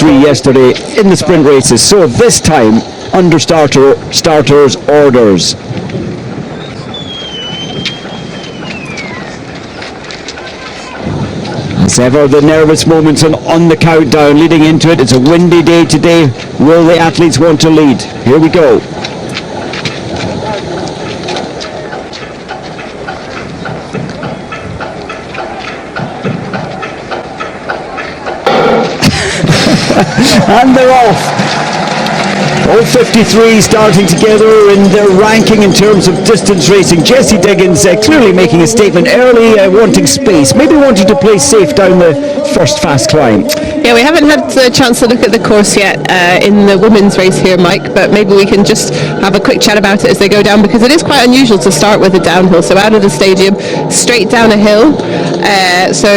53 yesterday in the sprint races. So this time under starters orders. As ever, the nervous moments on the countdown leading into it. It's a windy day today. Will the athletes want to lead? Here we go. And they're off. All 53 starting together in their ranking in terms of distance racing. Jessie Diggins clearly making a statement early, wanting space, maybe wanting to play safe down the first fast climb. Yeah, we haven't had the chance to look at the course yet in the women's race here, Mike, but maybe we can just have a quick chat about it as they go down, because it is quite unusual to start with a downhill. So out of the stadium, straight down a hill. So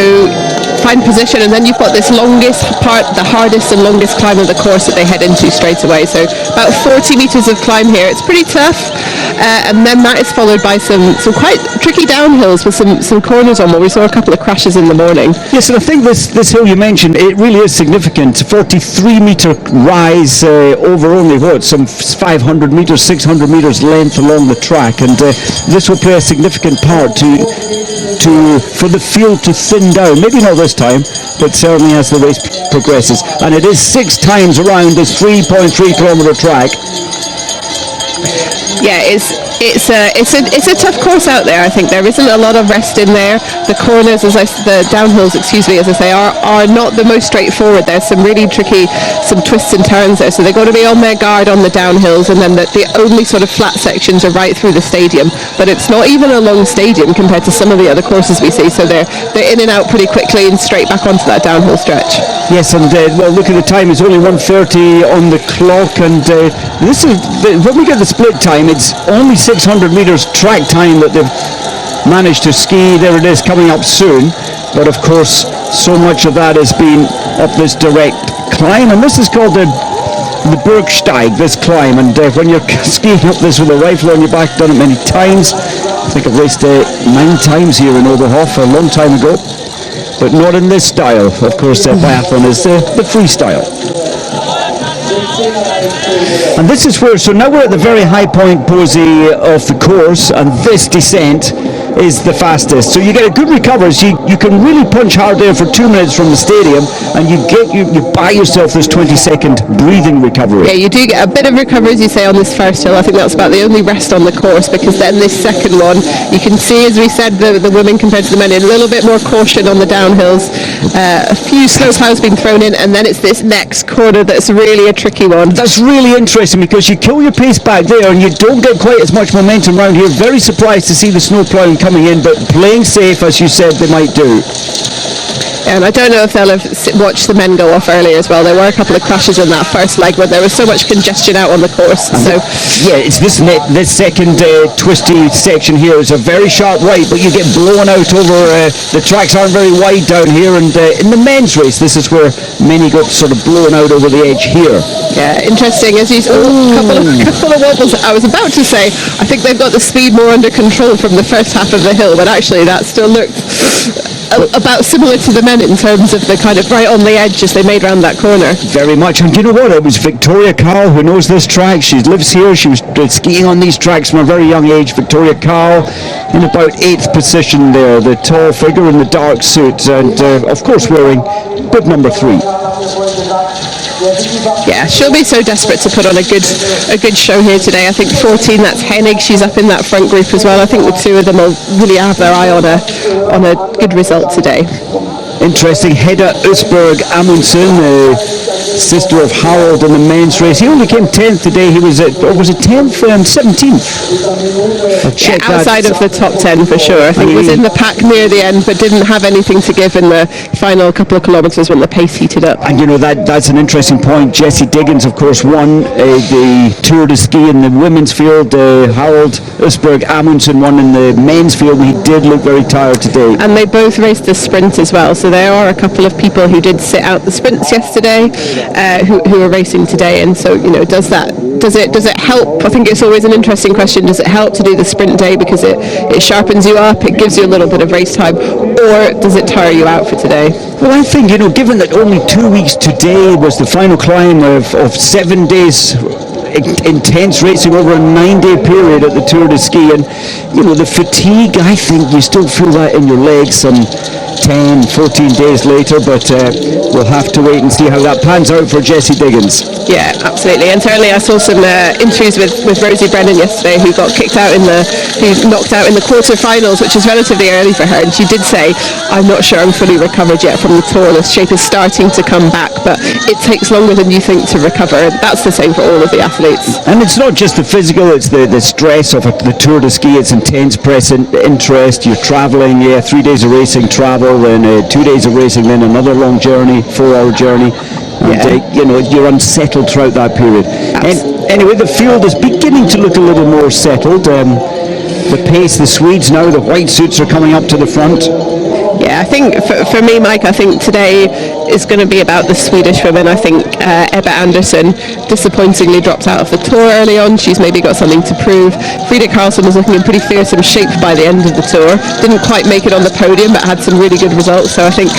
find position, and then you've got this longest part, the hardest and longest climb of the course that they head into straight away. So about 40 metres of climb here. It's pretty tough, and then that is followed by some quite tricky downhills with some corners on where we saw a couple of crashes in the morning. Yes, and I think this hill you mentioned, it really is significant. 43 metre rise over only some 500 metres, 600 metres length along the track, and this will play a significant part for the field to thin down. Maybe not this time, but certainly as the race progresses. And it is 6 times around this 3.3 kilometre track. Yeah, it's a tough course out there. I think there isn't a lot of rest in there. The corners, the downhills, as I say, are not the most straightforward. There's some really tricky, some twists and turns there. So they've got to be on their guard on the downhills, and then the only sort of flat sections are right through the stadium. But it's not even a long stadium compared to some of the other courses we see. So they're in and out pretty quickly and straight back onto that downhill stretch. Yes, and well, look at the time. It's only 1:30 on the clock, and this is when we get the split time. It's only 600 metres track time that they've managed to ski. There it is, coming up soon. But of course, so much of that has been up this direct climb, and this is called the Bergsteig, this climb. And when you're skiing up this with a rifle on your back, done it many times. I think I've raced 9 times here in Oberhof a long time ago, but not in this style. Of course, biathlon is the freestyle. And this is where, so now we're at the very high point, Posey, of the course, and this descent is the fastest. So you get a good recovery. So you can really punch hard there for 2 minutes from the stadium, and you buy yourself this 20-second breathing recovery. Yeah, you do get a bit of recovery, as you say, on this first hill. I think that's about the only rest on the course, because then this second one, you can see, as we said, the women compared to the men, a little bit more caution on the downhills. A few slow plows being thrown in, and then it's this next corner that's really a tricky one. That's really interesting, because you kill your pace back there and you don't get quite as much momentum around here. Very surprised to see the snow ploughing coming in, but playing safe, as you said, they might do. And I don't know if they'll have watched the men go off earlier as well. There were a couple of crashes in that first leg where there was so much congestion out on the course. So yeah, it's this second twisty section here is a very sharp right, but you get blown out over. The tracks aren't very wide down here, and in the men's race, this is where many got sort of blown out over the edge here. Yeah, interesting. As you saw, a couple of wobbles. I was about to say, I think they've got the speed more under control from the first half of the hill, but actually that still looked about similar to the men in terms of the kind of right on the edge as they made round that corner. Very much. And you know what? It was Victoria Carl who knows this track. She lives here. She was skiing on these tracks from a very young age. Victoria Carl in about 8th position there. The tall figure in the dark suit, and of course wearing bib number 3. Yeah, she'll be so desperate to put on a good show here today. I think 14, that's Hennig. She's up in that front group as well. I think the two of them will really have their eye on a good result today. Interesting. Hedda Usberg Amundsen, sister of Harold in the men's race. He only came 10th today. He was at, was it 10th? 17th. Yeah, outside of the top 10 for sure. I think he was in the pack near the end, but didn't have anything to give in the final couple of kilometres when the pace heated up. And you know, that's an interesting point. Jessie Diggins, of course, won the Tour de Ski in the women's field. Harold Usberg Amundsen won in the men's field. He did look very tired today. And they both raced the sprint as well. So there are a couple of people who did sit out the sprints yesterday, who are racing today. And so, you know, does it help? I think it's always an interesting question. Does it help to do the sprint day because it sharpens you up, it gives you a little bit of race time, or does it tire you out for today? Well, I think, given that only 2 weeks today was the final climb of 7 days intense racing over a 9-day period at the Tour de Ski, and the fatigue, I think you still feel that in your legs some 10, 14 days later, but we'll have to wait and see how that pans out for Jessie Diggins. Yeah, absolutely. And certainly I saw some interviews with Rosie Brennan yesterday, who got knocked out in the quarterfinals, which is relatively early for her, and she did say, I'm not sure I'm fully recovered yet from the tour. The shape is starting to come back, but it takes longer than you think to recover. That's the same for all of the athletes. And it's not just the physical, it's the stress of the Tour de Ski. It's intense press and interest. You're travelling, 3 days of racing travel, then 2 days of racing, then another long journey, 4-hour journey. And you're unsettled throughout that period. And anyway, the field is beginning to look a little more settled. The pace, the Swedes now, the white suits are coming up to the front. Yeah, I think for me, Mike, I think today is going to be about the Swedish women. I think Ebba Andersson disappointingly dropped out of the tour early on. She's maybe got something to prove. Frida Karlsson was looking in pretty fearsome shape by the end of the tour. Didn't quite make it on the podium, but had some really good results. So I think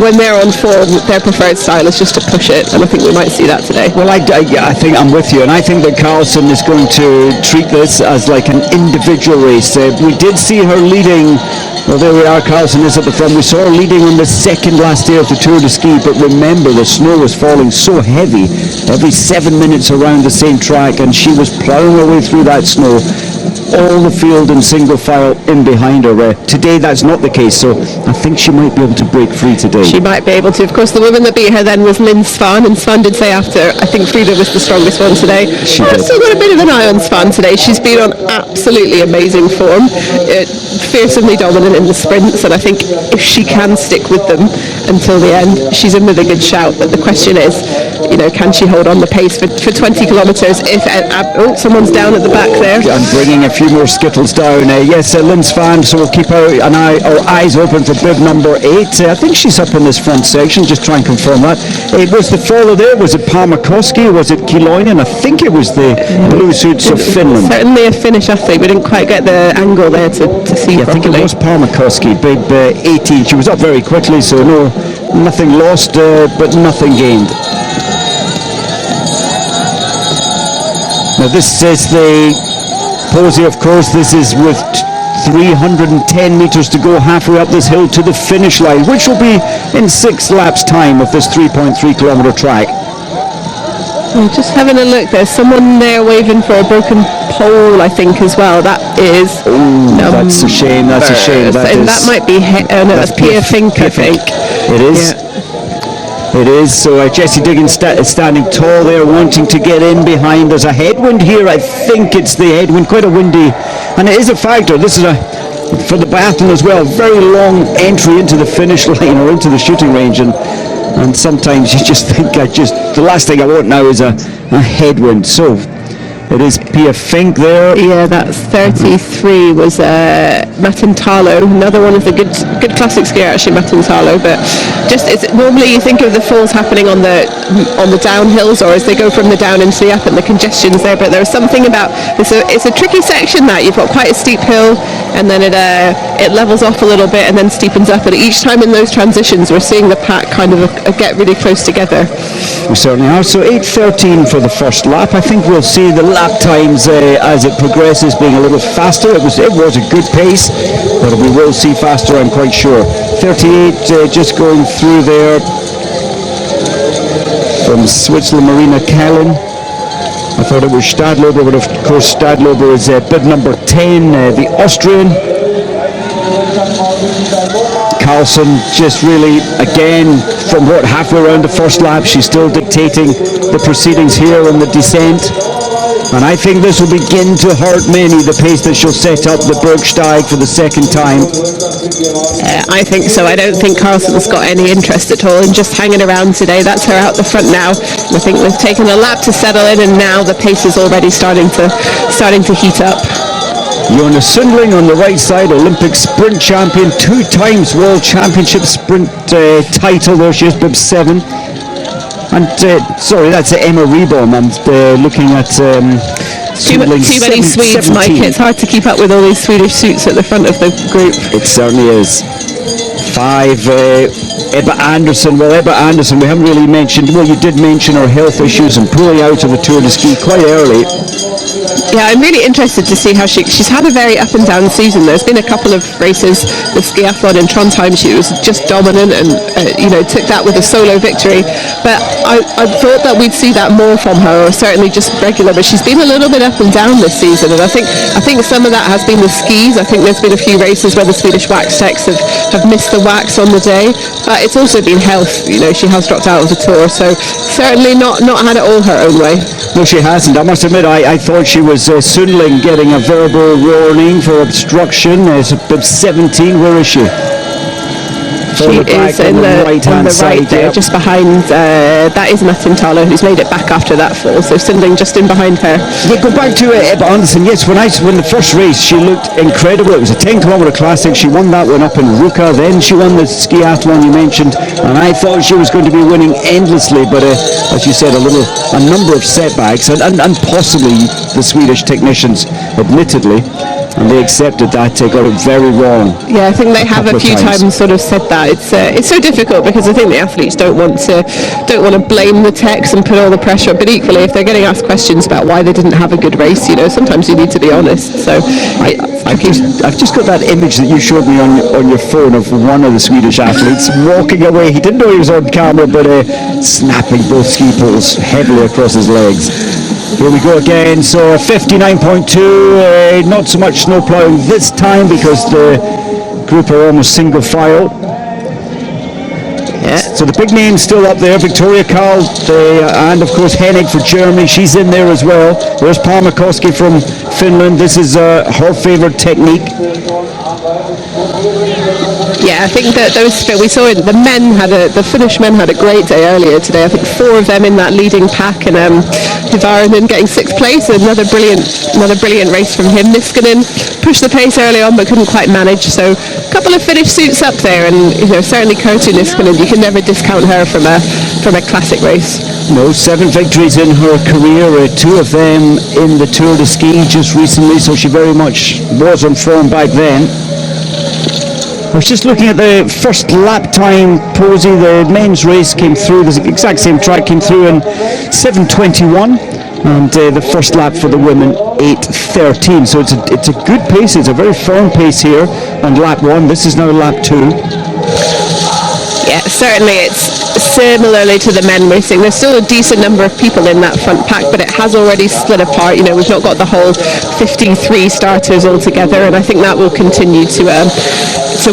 when they're on form, their preferred style is just to push it, and I think we might see that today. Well, I think I'm with you, and I think that Karlsson is going to treat this as like an individual race. We did see her leading. Well, there we are, Karlsson is at the front. We saw her leading on the second last day of the Tour de Ski, but remember, the snow was falling so heavy every 7 minutes around the same track, and she was ploughing her way through that snow. All the field in single file in behind her. Today that's not the case, so I think she might be able to break free today. She might be able to. Of course, the woman that beat her then was Lynn Svan, and Svan did say after, I think Frida was the strongest one today. I've still got a bit of an eye on Svan today. She's been on absolutely amazing form, fearsomely dominant in the sprints, and I think if she can stick with them until the end, she's in with a good shout. But the question is, can she hold on the pace for 20 kilometres if someone's down at the back there? I'm bringing a few more skittles down. Yes, Lynn Svan, so we'll keep our eyes open for bib number 8. I think she's up in this front section, just try and confirm that. It was the follow there, was it Palmakoski, was it Kiloinen? I think it was the blue suits of Finland. Certainly a Finnish athlete, we didn't quite get the angle there to see properly. I think it was Palmakoski, bib 18. She was up very quickly, so nothing lost, but nothing gained. Now this is the Posey, of course. This is with 310 metres to go, halfway up this hill to the finish line, which will be in 6 laps time of this 3.3 kilometre track. Just having a look, there's someone there waving for a broken pole, I think, as well. That is... that's a shame, that's a shame. That might be... that's Pia Fink, I think. It is. Yeah. It is. So Jessie Diggins is standing tall there, wanting to get in behind. There's a headwind here. I think it's the headwind, quite a windy, and it is a factor. This is for the biathlon as well, very long entry into the finish line or into the shooting range, and sometimes you just think, the last thing I want now is a headwind. So it is Pia Fink there. Yeah, that's 33 was Matintalo, another one of the good classic skier actually, Matintalo. But normally you think of the falls happening on the downhills, or as they go from the down into the up, and the congestion's there. But there's something about it's a tricky section that you've got quite a steep hill, and then it levels off a little bit and then steepens up. And each time in those transitions, we're seeing the pack kind of get really close together. We certainly are. So 8:13 for the first lap. I think we'll see the lap times as it progresses being a little faster. It was a good pace, but we will see faster, I'm quite sure. 38 just going through there from Switzerland, Marina Kellen. I thought it was Stadlober, but of course Stadlober is bib number 10, the Austrian. Karlsson just really, again, from halfway around the first lap, she's still dictating the proceedings here on the descent. And I think this will begin to hurt many, the pace that she'll set up the Bergsteig for the second time. I think so. I don't think Karlsson's got any interest at all in just hanging around today. That's her out the front now. I think we've taken a lap to settle in, and now the pace is already starting to heat up. Jonas Sundling on the right side, Olympic sprint champion, 2 times World Championship sprint title there. She is bib 7. And sorry, that's Emma Rebohm. I'm looking at too many Swedes, 17. Mike. It's hard to keep up with all these Swedish suits at the front of the group. It certainly is. 5. Ebba Andersson. Well, Ebba Andersson, we haven't really mentioned. Well, you did mention her health issues and pulling out of the Tour de Ski quite early. Yeah, I'm really interested to see how she's had a very up and down season. There's been a couple of races, the skiathlon in Trondheim, she was just dominant and took that with a solo victory. But I thought that we'd see that more from her, or certainly just regular. But she's been a little bit up and down this season, and I think some of that has been the skis. I think there's been a few races where the Swedish wax techs have missed the wax on the day, but it's also been health. She has dropped out of the Tour, so certainly not had it all her own way. No, she hasn't. I must admit, I thought she was Sundling getting a verbal warning for obstruction. It's about 17. Where is she? She is in the right-hand side there, just behind. That is Matintala, who's made it back after that fall. So Sundling just in behind her. Yeah, go back to Ebba Andersson. Yes, when the first race, she looked incredible. It was a 10-kilometre classic. She won that one up in Ruka. Then she won the skiathlon you mentioned, and I thought she was going to be winning endlessly. But as you said, a number of setbacks, and possibly the Swedish technicians, admittedly. And they accepted that, got it very wrong. Yeah, I think they have a few times sort of said that. It's so difficult because I think the athletes don't want to blame the techs and put all the pressure. But equally, if they're getting asked questions about why they didn't have a good race, sometimes you need to be honest. So I've just got that image that you showed me on your phone of one of the Swedish athletes walking away. He didn't know he was on camera, but snapping both ski poles heavily across his legs. Here we go again, so 59.2, not so much snow ploughing this time because the group are almost single file. Yeah. So the big names still up there, Victoria Karl and of course Hennig for Germany, she's in there as well. There's Palmakoski from Finland, this is her favourite technique. Yeah, I think that we saw it. The Finnish men had a great day earlier today. I think 4 of them in that leading pack, and Hyvarinen getting 6th place. Another brilliant race from him. Niskanen pushed the pace early on, but couldn't quite manage. So a couple of Finnish suits up there, and certainly Kerttu Niskanen. You can never discount her from a classic race. No, 7 victories in her career, 2 of them in the Tour de Ski just recently. So she very much was on form back then. I was just looking at the first lap time, Posey. The men's race came through, the exact same track came through in 7:21, and the first lap for the women 8:13. So it's a good pace. It's a very firm pace here on lap 1. This is now lap 2. Yeah, certainly it's similarly to the men racing. There's still a decent number of people in that front pack, but it has already split apart. We've not got the whole 53 starters all together, and I think that will continue to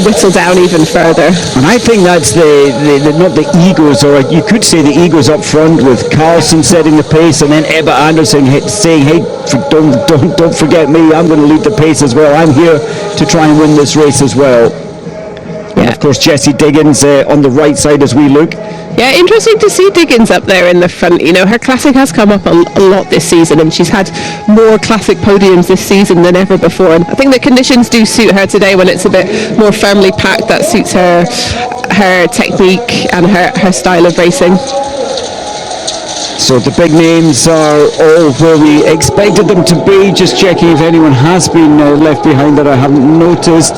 whittle down even further. And I think that's not the egos, or you could say the egos up front, with Carlson setting the pace, and then Ebba Andersson saying, "Hey, don't forget me. I'm going to lead the pace as well. I'm here to try and win this race as well." And of course, Jessie Diggins on the right side as we look. Yeah, interesting to see Diggins up there in the front. Her classic has come up a lot this season, and she's had more classic podiums this season than ever before. And I think the conditions do suit her today when it's a bit more firmly packed. That suits her technique and her style of racing. So the big names are all where we expected them to be. Just checking if anyone has been left behind that I haven't noticed.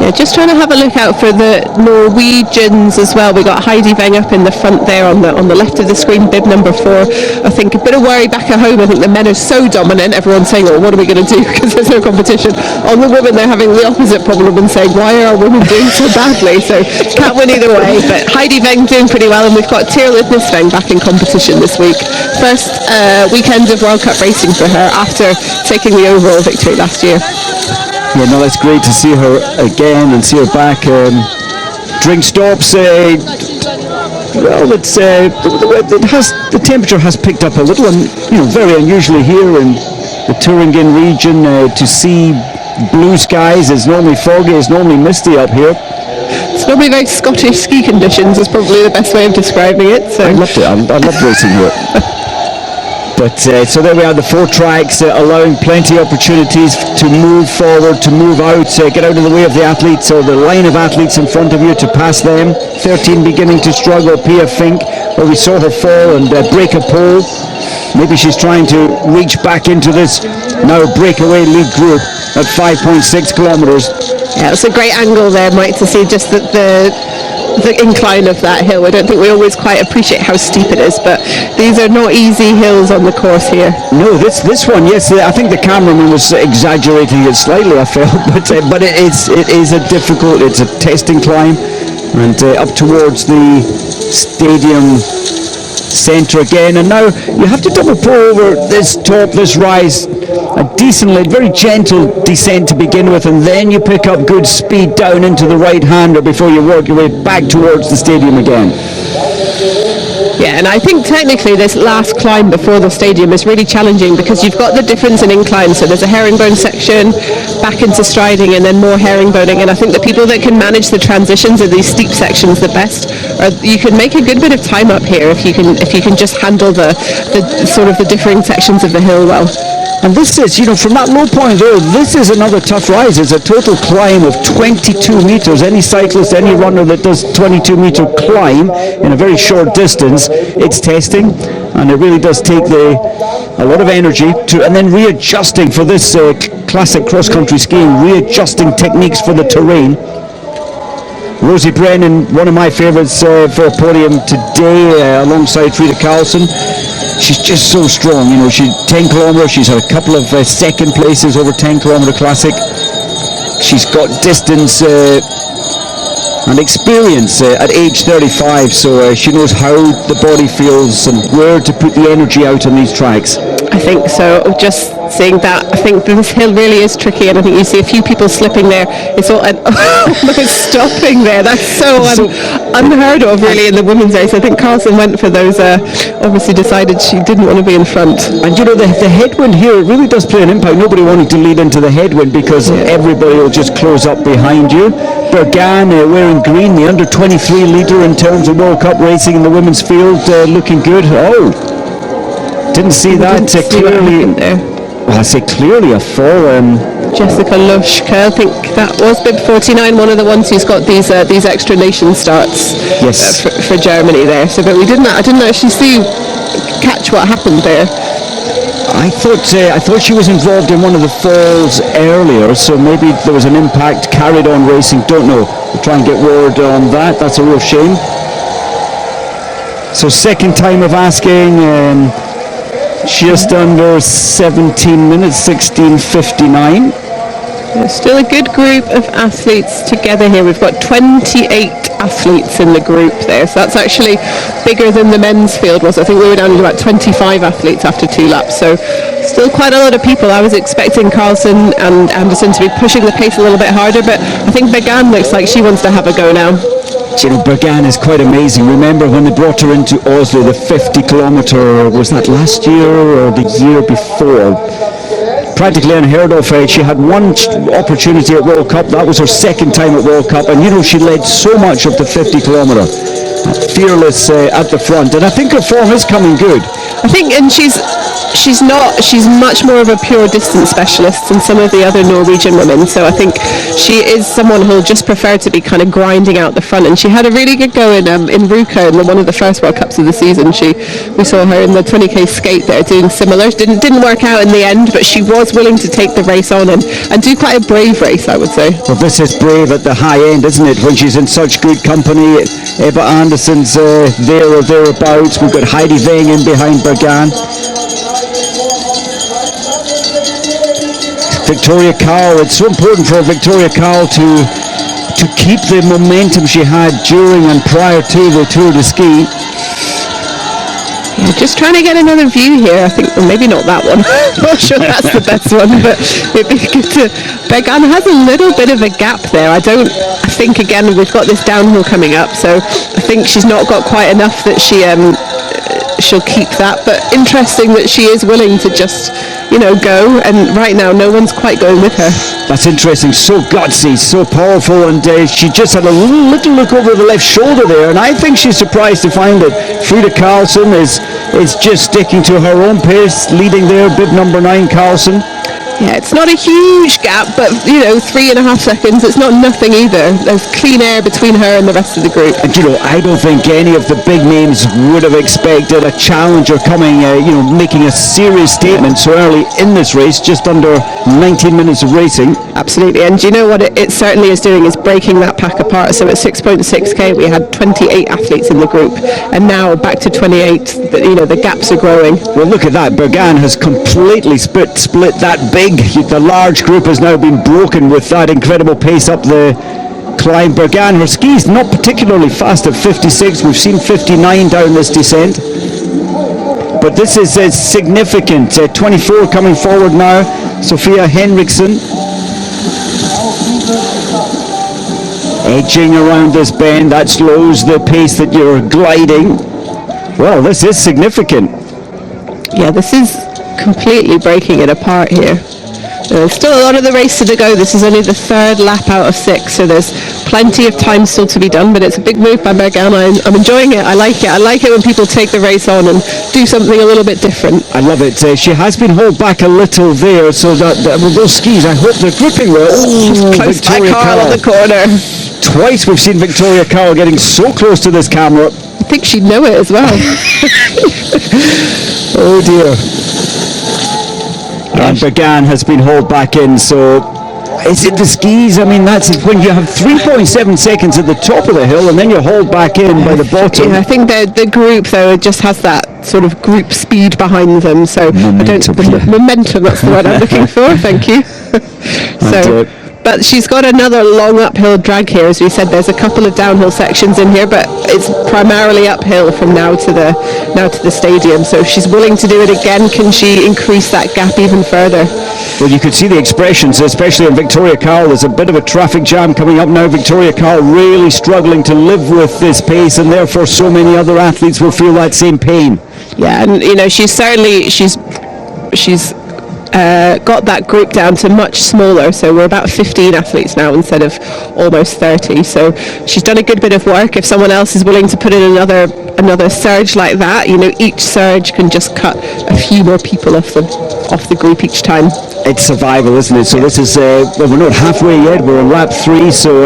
Yeah, just trying to have a look out for the Norwegians as well. We got Heidi Weng up in the front there on the left of the screen, bib number 4. I think a bit of worry back at home. I think the men are so dominant. Everyone's saying, "Oh, what are we going to do?" because there's no competition. On the women, they're having the opposite problem and saying, "Why are our women doing so badly?" So can't win either way. But Heidi Weng doing pretty well, and we've got Tiril Nisveng back in competition this week. First weekend of World Cup racing for her after taking the overall victory last year. Yeah, no, that's great to see her again and see her back. Drink stops. Well, the temperature has picked up a little, and very unusually here in the Thuringen region to see blue skies. It's normally foggy. It's normally misty up here. It's normally very Scottish ski conditions. Is probably the best way of describing it. So I loved it. I loved racing here. But so there we are, the 4 tracks allowing plenty of opportunities to move forward, to move out, get out of the way of the athletes, or the line of athletes in front of you, to pass them. 13 beginning to struggle. Pia Fink, where we saw her fall and break a pole. Maybe she's trying to reach back into this now breakaway lead group at 5.6 kilometres. Yeah, it's a great angle there, Mike, to see just the incline of that hill. I don't think we always quite appreciate how steep it is, but these are not easy hills on the course here. No, this one, yes, I think the cameraman was exaggerating it slightly, I felt, but it is a difficult, it's a testing climb, and up towards the stadium centre again, and now you have to double pull over this top, this rise, a decently, very gentle descent to begin with, and then you pick up good speed down into the right-hander before you work your way back towards the stadium again. Yeah, and I think technically this last climb before the stadium is really challenging because you've got the difference in incline. So there's a herringbone section, back into striding, and then more herringboning. And I think the people that can manage the transitions of these steep sections the best, you can make a good bit of time up here if you can just handle the sort of the differing sections of the hill well. And this is, from that low point there, this is another tough rise. It's a total climb of 22 metres. Any cyclist, any runner that does 22-metre climb in a very short distance, it's testing, and it really does take a lot of energy and then readjusting for this classic cross-country skiing, readjusting techniques for the terrain. Rosie Brennan, one of my favourites for a podium today, alongside Frida Karlsson. She's just so strong, she's 10 kilometres, she's had a couple of second places over 10 kilometre classic. She's got distance and experience at age 35, so she knows how the body feels and where to put the energy out on these tracks. I think so. Just seeing that, I think this hill really is tricky, and I think you see a few people slipping there. It's all almost stopping there. That's so unheard of, really, in the women's race. I think Carlson went for those. Obviously, decided she didn't want to be in front. And the headwind here, it really does play an impact. Nobody wanting to lead into the headwind because everybody will just close up behind you. Bergan wearing green, the under 23 leader in terms of World Cup racing in the women's field, looking good. Didn't see that clearly. Well, I say clearly a fall. Jessica Lushka, I think that was bib 49, one of the ones who's got these extra nation starts. Yes. For Germany there. So, but I didn't actually catch what happened there. I thought she was involved in one of the falls earlier, so maybe there was an impact, carried on racing, don't know. We'll try and get word on that. That's a real shame. So second time of asking, just under 17 minutes, 16:59. Still a good group of athletes together here. We've got 28 athletes in the group there, so that's actually bigger than the men's field was. I think we were down to about 25 athletes after 2 laps, so still quite a lot of people. I was expecting Carlson and Anderson to be pushing the pace a little bit harder, but I think Bergan looks like she wants to have a go now. Bergan is quite amazing. Remember when they brought her into Oslo, the 50 kilometre, was that last year or the year before? Practically unheard of. She had one opportunity at World Cup. That was her second time at World Cup, and she led so much of the 50 kilometre. Fearless at the front, and I think her form is coming good. I think, and she's much more of a pure distance specialist than some of the other Norwegian women, so I think she is someone who'll just prefer to be kind of grinding out the front, and she had a really good go in Ruka in one of the first World Cups of the season. We saw her in the 20k skate there doing similar. Didn't work out in the end, but she was willing to take the race on and do quite a brave race, I would say. Well, this is brave at the high end, isn't it, when she's in such good company. Eva Anderson's there or thereabouts. We've got Heidi Weng in behind Bergan. Victoria Kyle, it's so important for Victoria Kyle to keep the momentum she had during and prior to the Tour de Ski. Yeah, just trying to get another view here. I think, well, maybe not that one. I'm not sure that's the best one, but it'd be good to. Bergan has a little bit of a gap there. I think again we've got this downhill coming up, so I think she's not got quite enough that she'll keep that. But interesting that she is willing to just go, and right now no one's quite going with her. That's interesting. So gutsy, so powerful, and she just had a little look over the left shoulder there, and I think she's surprised to find that Frida Karlsson is just sticking to her own pace, leading there, bib number 9 Karlsson. Yeah, it's not a huge gap, but 3.5 seconds, it's not nothing either. There's clean air between her and the rest of the group. And I don't think any of the big names would have expected a challenger coming, making a serious statement so early in this race, just under 19 minutes of racing. Absolutely, and do you know what it certainly is doing is breaking that pack apart. So at 6.6k we had 28 athletes in the group, and now back to 28. The gaps are growing. Well, look at that. Bergan has completely split that big. The large group has now been broken with that incredible pace up the climb. Bergan, her skis not particularly fast at 56. We've seen 59 down this descent. But this is significant. 24 coming forward now. Sophia Henriksson edging around this bend. That slows the pace that you're gliding. Well, this is significant. Yeah, this is completely breaking it apart here. There's still a lot of the race to go. This is only the third lap out of 6, so there's plenty of time still to be done, but it's a big move by Bergan. I'm enjoying it. I like it. I like it when people take the race on and do something a little bit different. I love it. She has been held back a little there, so that with those skis, I hope they're gripping well. Close by Carl on the corner. Twice we've seen Victoria Carl getting so close to this camera. I think she'd know it as well. Oh dear. And Bergan has been hauled back in, so is it the skis? I mean, that's when you have 3.7 seconds at the top of the hill and then you're hauled back in by the bottom. Yeah, I think the group, though, just has that sort of group speed behind them, so momentum, momentum, that's the word I'm looking for, thank you. But she's got another long uphill drag here. As we said, there's a couple of downhill sections in here, but it's primarily uphill from now to the stadium. So if she's willing to do it again, can she increase that gap even further? Well, you could see the expressions, especially in Victoria Carl. There's a bit of a traffic jam coming up now. Victoria Carl really struggling to live with this pace, and therefore so many other athletes will feel that same pain. Yeah, and she's got that group down to much smaller, so we're about 15 athletes now instead of almost 30, so she's done a good bit of work. If someone else is willing to put in another surge like that, each surge can just cut a few more people off the group each time. It's survival, isn't it? So this is, we're not halfway yet, we're on lap 3, so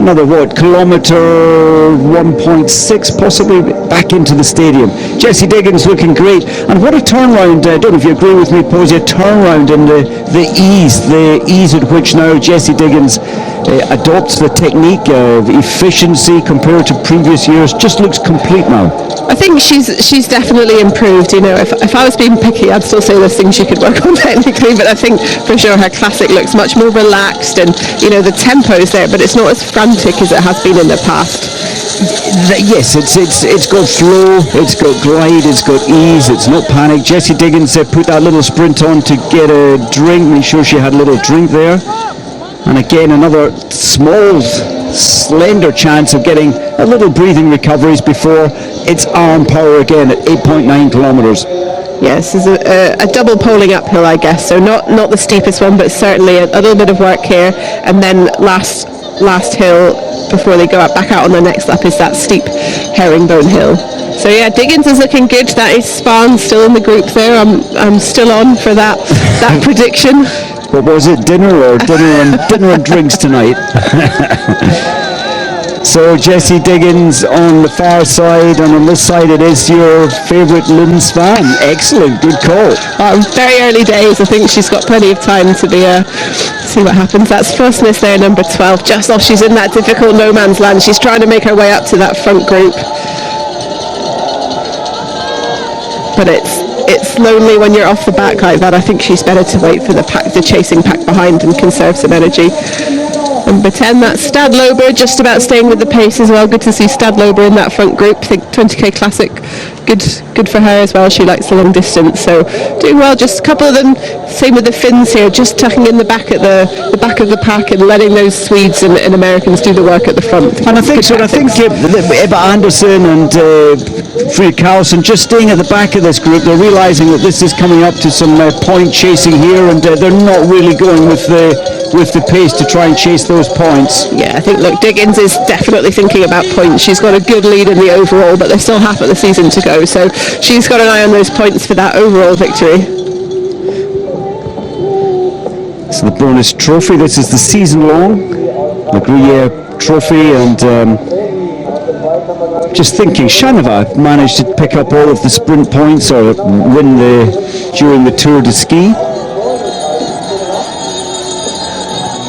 another kilometre 1.6 possibly back into the stadium. Jessie Diggins looking great, and what a turnaround, I don't know if you agree with me, Posey, a turnaround in the ease at which now Jessie Diggins adopts the technique of efficiency compared to previous years. Just looks complete now. I think she's definitely improved. If I was being picky, I'd still say there's things she could work on technically, but I think for sure her classic looks much more relaxed, and the tempo's there, but it's not as frantic as it has been in the past. Yes, it's got flow, it's got glide, it's got ease, it's not panic. Jessie Diggins put that little sprint on to get a drink, make sure she had a little drink there. And again, another small, slender chance of getting a little breathing recoveries before it's arm power again at 8.9 kilometres. Yes, this is a double poling uphill, I guess. So not the steepest one, but certainly a little bit of work here. And then last hill before they go back out on the next lap is that steep herringbone hill. So yeah, Diggins is looking good. That is Spahn still in the group there. I'm still on for that prediction. What was it? Dinner and drinks tonight. So Jessie Diggins on the far side, and on this side it is your favourite Lynn Spahn. Excellent, good call. Very early days. I think she's got plenty of time to be see what happens. That's Frostness there, number 12. Just off, she's in that difficult no man's land. She's trying to make her way up to that front group, but it's lonely when you're off the back like that. I think she's better to wait for the chasing pack behind and conserve some energy. Number 10, that's Stadlober, just about staying with the pace as well. Good to see Stadlober in that front group. I think 20k Classic, good for her as well. She likes the long distance, so doing well. Just a couple of them, same with the Finns here, just tucking in the back at the back of the pack and letting those Swedes and Americans do the work at the front. And I think Ebba Andersson and Frida Karlsson just staying at the back of this group. They're realising that this is coming up to some point chasing here, and they're not really going with the pace to try and chase those points. Yeah, I think, Diggins is definitely thinking about points. She's got a good lead in the overall, but there's still half of the season to go, so she's got an eye on those points for that overall victory. So the bonus trophy, this is the season-long Le Gruyere trophy, and just thinking, Shanava managed to pick up all of the sprint points or win during the Tour de Ski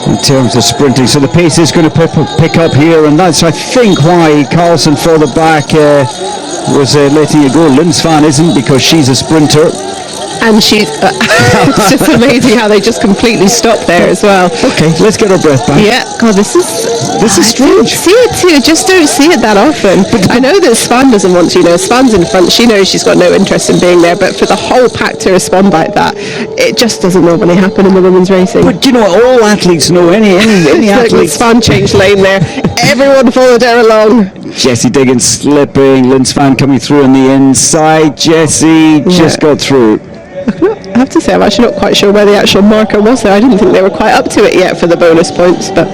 in terms of sprinting. So the pace is going to pick up here, and that's, I think, why Carlson further back was letting it go. Lindsvan isn't, because she's a sprinter. And she's it's just amazing how they just completely stopped there as well. Okay, let's get our breath back. Yeah, God, this is strange. See it too, just don't see it that often. But I know that Svan doesn't want to, Svan's in front, she knows she's got no interest in being there, but for the whole pack to respond like that, it just doesn't normally happen in the women's racing. But all athletes know, any athlete. Svan changed lane there, everyone followed her along. Jessie Diggins slipping, Lindsvan coming through on the inside, Jessie just got through. I have to say, I'm actually not quite sure where the actual marker was there. I didn't think they were quite up to it yet for the bonus points, but...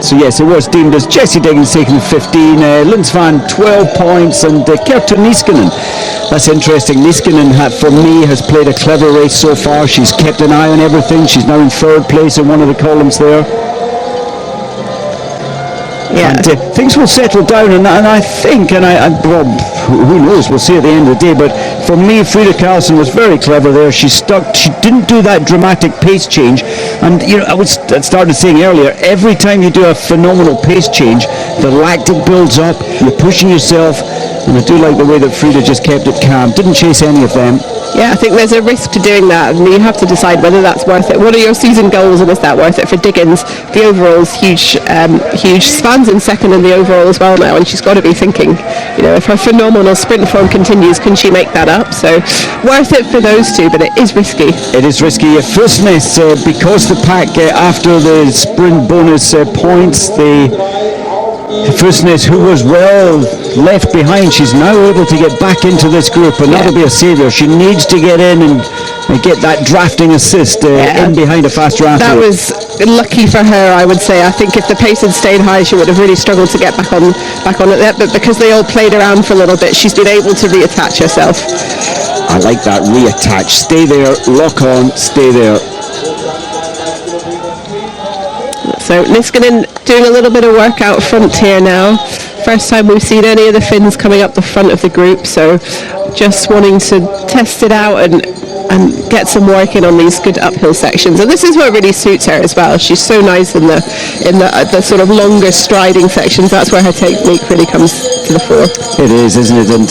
So yes, it was deemed as Jessie Diggins taking 15, Lindsvan 12 points, and Kerttu Niskanen. That's interesting. Niskanen, for me, has played a clever race so far. She's kept an eye on everything. She's now in third place in one of the columns there. Yeah. And things will settle down, and I think, well, who knows, we'll see at the end of the day, but for me, Frida Karlsson was very clever there. She didn't do that dramatic pace change, and I started saying earlier, every time you do a phenomenal pace change, the lactic builds up, you're pushing yourself, and I do like the way that Frida just kept it calm, didn't chase any of them. Yeah, I think there's a risk to doing that, and you have to decide whether that's worth it. What are your season goals, and is that worth it? For Diggins, the overall's huge. Svan's in second in the overall as well now, and she's got to be thinking, if her phenomenal sprint form continues, can she make that up? So worth it for those two, but it is risky. It is risky. Firstness, because the pack after the sprint bonus points, Firstness, who was well left behind, she's now able to get back into this group, and that'll be a saviour. She needs to get in and get that drafting assist in behind a faster athlete. That was lucky for her, I would say. I think if the pace had stayed high, she would have really struggled to get back on it. But because they all played around for a little bit, she's been able to reattach herself. I like that, reattach. Stay there, lock on, stay there. So Niskanen doing a little bit of work out front here now. First time we've seen any of the Finns coming up the front of the group, so just wanting to test it out and get some work in on these good uphill sections. And this is what really suits her as well. She's so nice in the sort of longer striding sections. That's where her technique really comes to the fore. It is, isn't it? And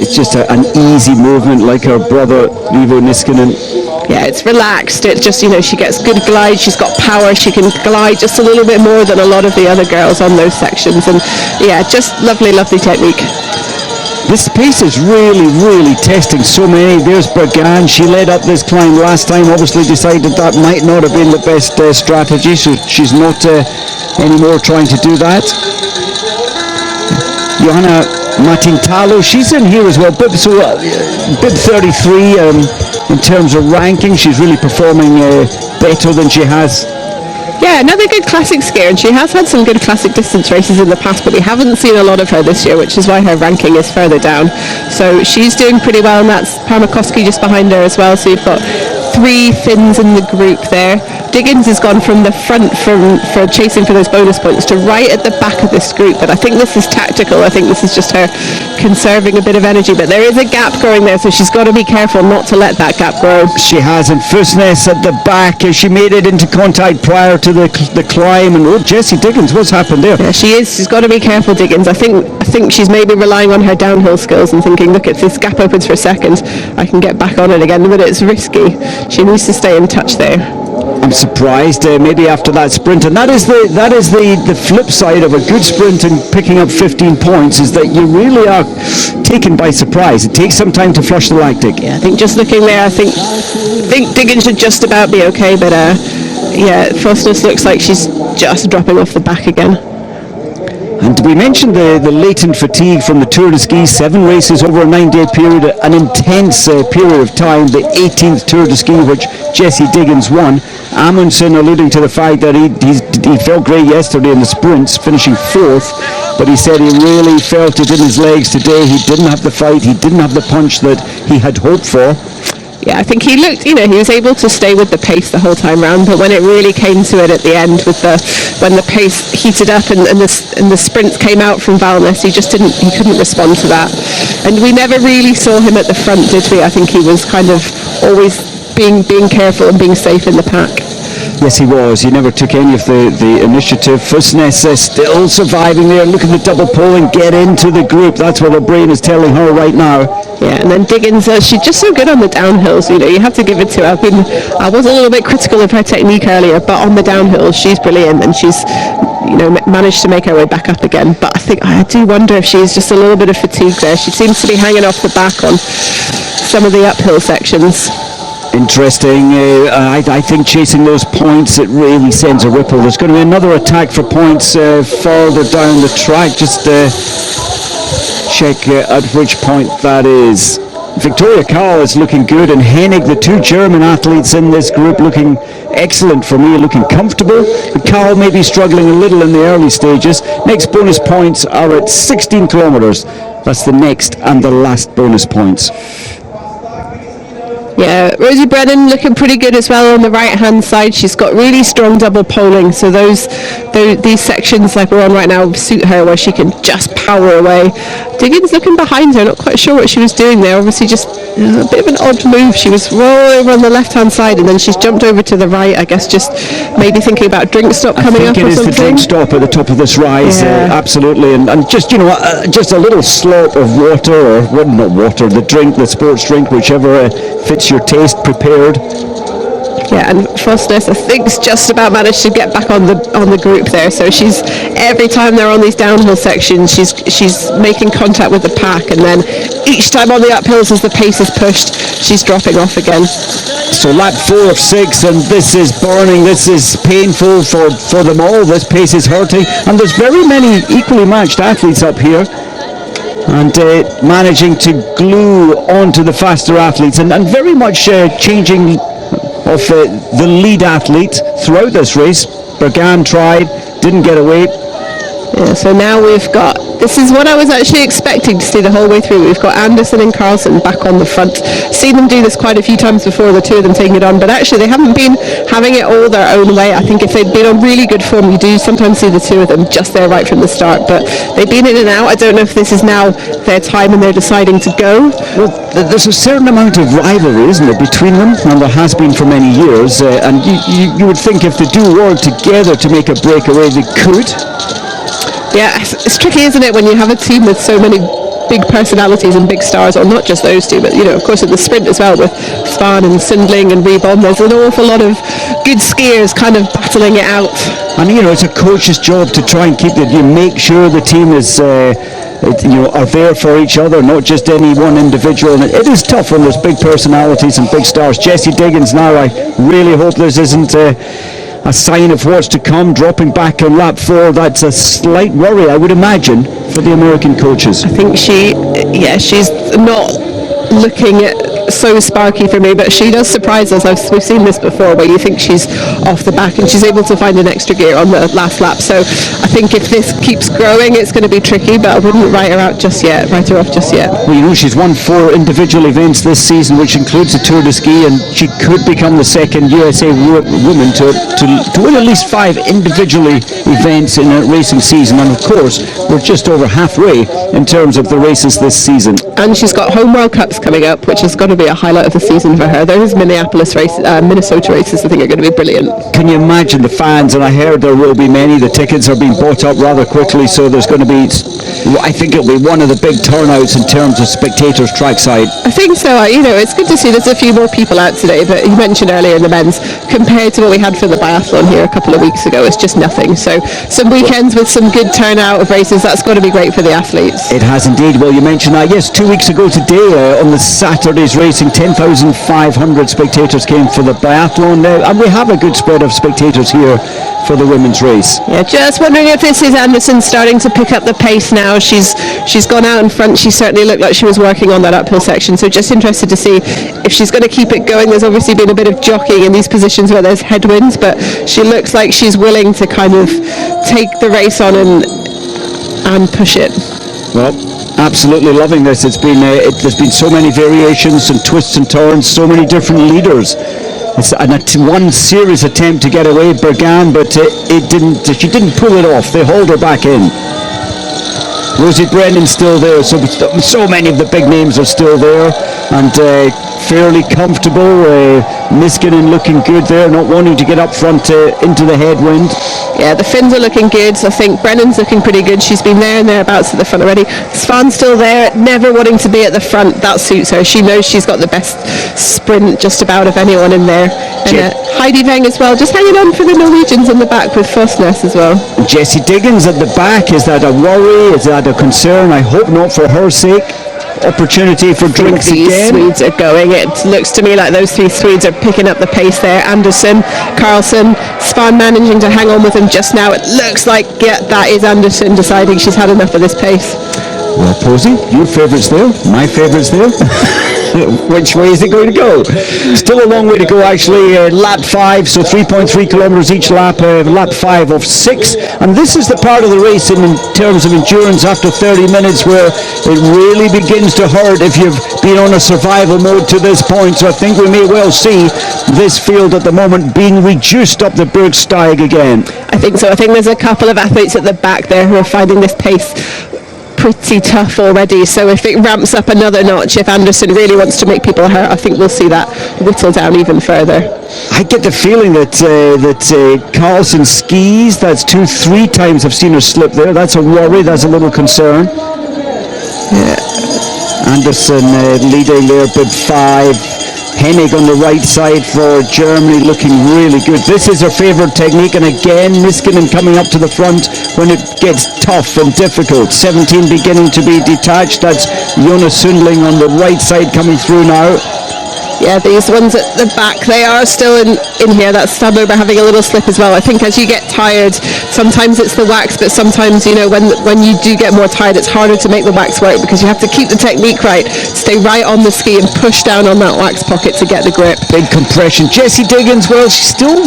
it's just an easy movement, like her brother Iivo Niskanen. Yeah, it's relaxed. It's just, she gets good glide. She's got power. She can glide just a little bit more than a lot of the other girls on those sections. And yeah, just lovely, lovely technique. This pace is really, really testing so many. There's Bergan. She led up this climb last time. Obviously decided that might not have been the best strategy, so she's not anymore trying to do that. Johanna Matintalo, she's in here as well. Bib 33 in terms of ranking. She's really performing better than she has. Yeah, another good classic skier, and she has had some good classic distance races in the past, but we haven't seen a lot of her this year, which is why her ranking is further down. So she's doing pretty well, and that's Parmakoski just behind her as well. So you've got 3 Finns in the group there. Diggins has gone from the front for chasing for those bonus points to right at the back of this group, but I think this is tactical. I think this is just her conserving a bit of energy, but there is a gap growing there, so she's got to be careful not to let that gap grow. She has, and Firstness at the back, she made it into contact prior to the climb, and Jessie Diggins, what's happened there? Yeah, she is. She's got to be careful, Diggins. I think she's maybe relying on her downhill skills and thinking, look, if this gap opens for a second, I can get back on it again, but it's risky. She needs to stay in touch there. I'm surprised maybe after that sprint, and that is the flip side of a good sprint and picking up 15 points, is that you really are taken by surprise. It takes some time to flush the lactic. Yeah, I think just looking there, I think Diggins should just about be okay, but yeah, Fosters looks like she's just dropping off the back again. And we mentioned the latent fatigue from the Tour de Ski, 7 races over a 9-day period, an intense period of time, the 18th Tour de Ski, which Jessie Diggins won. Amundsen alluding to the fact that he felt great yesterday in the sprints, finishing 4th, but he said he really felt it in his legs today. He didn't have the fight, he didn't have the punch that he had hoped for. Yeah, I think he looked, he was able to stay with the pace the whole time round, but when it really came to it at the end, when the pace heated up and the sprints came out from Valnes, he couldn't respond to that. And we never really saw him at the front, did we? I think he was kind of always being careful and being safe in the pack. Yes, he was. He never took any of the initiative. Fusnes still surviving there. Look at the double pole and get into the group. That's what her brain is telling her right now. Yeah, and then Diggins, she's just so good on the downhills. You have to give it to her. I was a little bit critical of her technique earlier, but on the downhills, she's brilliant, and she's managed to make her way back up again. But I do wonder if she's just a little bit of fatigue there. She seems to be hanging off the back on some of the uphill sections. Interesting. I think chasing those points, it really sends a ripple. There's going to be another attack for points further down the track. Just check at which point that is. Victoria Kahl is looking good, and Hennig, the two German athletes in this group, looking excellent for me, looking comfortable. But Kahl may be struggling a little in the early stages. Next bonus points are at 16 kilometres. That's the next and the last bonus points. Yeah, Rosie Brennan looking pretty good as well on the right hand side. She's got really strong double poling, so these sections like we're on right now suit her, where she can just power away. Diggins looking behind her, not quite sure what she was doing there. Obviously just a bit of an odd move. She was rolling over on the left hand side and then she's jumped over to the right, I guess just maybe thinking about drink stop coming up or something. I think it is the drink stop at the top of this rise, absolutely, and just just a little slurp of water, or not water, the drink, the sports drink, whichever fits your taste, prepared. Yeah, and Fosnes, I think, just about managed to get back on the group there. So she's, every time they're on these downhill sections, she's making contact with the pack, and then each time on the uphills as the pace is pushed, she's dropping off again. So lap 4 of 6, and this is burning, this is painful for them all, this pace is hurting, and there's very many equally matched athletes up here. And managing to glue onto the faster athletes, and very much changing of the lead athlete throughout this race. Bergan tried, didn't get away. Yeah, so now we've got, this is what I was actually expecting to see the whole way through. We've got Anderson and Carlson back on the front. Seen them do this quite a few times before, the two of them taking it on, but actually they haven't been having it all their own way. I think if they'd been on really good form, you do sometimes see the two of them just there right from the start, but they've been in and out. I don't know if this is now their time and they're deciding to go. Well, there's a certain amount of rivalry, isn't there, between them, and there has been for many years, and you would think if they do work together to make a breakaway, they could. Yeah, it's tricky, isn't it, when you have a team with so many big personalities and big stars, or not just those two, but of course in the sprint as well, with Spahn and Sundling and Rebom. There's an awful lot of good skiers kind of battling it out. And it's a coach's job to try and keep make sure the team is are there for each other, not just any one individual. And it is tough when there's big personalities and big stars. Jessie Diggins now, I really hope this isn't a sign of what's to come, dropping back on lap 4. That's a slight worry, I would imagine, for the American coaches. I think she's not looking so sparky for me, but she does surprise us. We've seen this before, where you think she's off the back and she's able to find an extra gear on the last lap. So I think if this keeps growing, it's going to be tricky, but I wouldn't write her off just yet. Well, she's won 4 individual events this season, which includes the Tour de Ski, and she could become the second USA woman to win at least 5 individually events in a racing season. And of course, we're just over halfway in terms of the races this season. And she's got home World Cups coming up, which is going to be a highlight of the season for her. Those Minnesota races, I think, are going to be brilliant. Can you imagine the fans? And I heard there will be many. The tickets are being bought up rather quickly, so there's going to be, I think it'll be one of the big turnouts in terms of spectators trackside. I think so. It's good to see there's a few more people out today, but you mentioned earlier in the men's, compared to what we had for the biathlon here a couple of weeks ago, it's just nothing. So some weekends with some good turnout of races, that's got to be great for the athletes. It has indeed. Well, you mentioned that. Yes, 2 weeks ago today, on the Saturday's racing, 10,500 spectators came for the biathlon, and we have a good spread of spectators here for the women's race. Yeah, just wondering if this is Anderson starting to pick up the pace now. She's gone out in front. She certainly looked like she was working on that uphill section, so just interested to see if she's going to keep it going. There's obviously been a bit of jockeying in these positions where there's headwinds, but she looks like she's willing to kind of take the race on and push it. Well, absolutely loving this. It's been there's been so many variations and twists and turns, so many different leaders. It's one serious attempt to get away, Bergan, but it didn't. She didn't pull it off. They hauled her back in. Rosie Brennan's still there, so many of the big names are still there, and fairly comfortable. Niskanen looking good there, not wanting to get up front into the headwind. Yeah, the Finns are looking good. I think Brennan's looking pretty good. She's been there and thereabouts at the front already. Svan's still there, never wanting to be at the front. That suits her. She knows she's got the best sprint just about of anyone in there. And Heidi Weng as well, just hanging on for the Norwegians in the back with Fosnes as well. Jessie Diggins at the back, is that a worry? Is that a concern? I hope not for her sake. Opportunity for drinks these again. Swedes are going. It looks to me like those three Swedes are picking up the pace there. Anderson, Carlson, Svan managing to hang on with them just now. It looks like, yeah, that is Anderson deciding she's had enough of this pace. Well, Posey, your favourite's there, my favourite's there. Which way is it going to go? Still a long way to go, actually. Lap 5, so 3.3 kilometres each lap. Lap 5 of 6. And this is the part of the race in terms of endurance after 30 minutes where it really begins to hurt if you've been on a survival mode to this point. So I think we may well see this field at the moment being reduced up the Bergsteig again. I think so. I think there's a couple of athletes at the back there who are finding this pace pretty tough already, so if it ramps up another notch, if Anderson really wants to make people hurt, I think we'll see that whittle down even further. I get the feeling that Carlson skis, that's 2-3 times I've seen her slip there. That's a worry, that's a little concern. Yeah. Anderson leading there, bib 5. Hennig on the right side for Germany, looking really good. This is her favourite technique, and again Niskanen coming up to the front when it gets tough and difficult. 17 beginning to be detached. That's Jonas Sundling on the right side coming through now. Yeah, these ones at the back, they are still in here. That's Stadler having a little slip as well. I think as you get tired, sometimes it's the wax, but sometimes, you know, when you do get more tired, it's harder to make the wax work because you have to keep the technique right, stay right on the ski and push down on that wax pocket to get the grip. Big compression. Jessie Diggins, well, she's still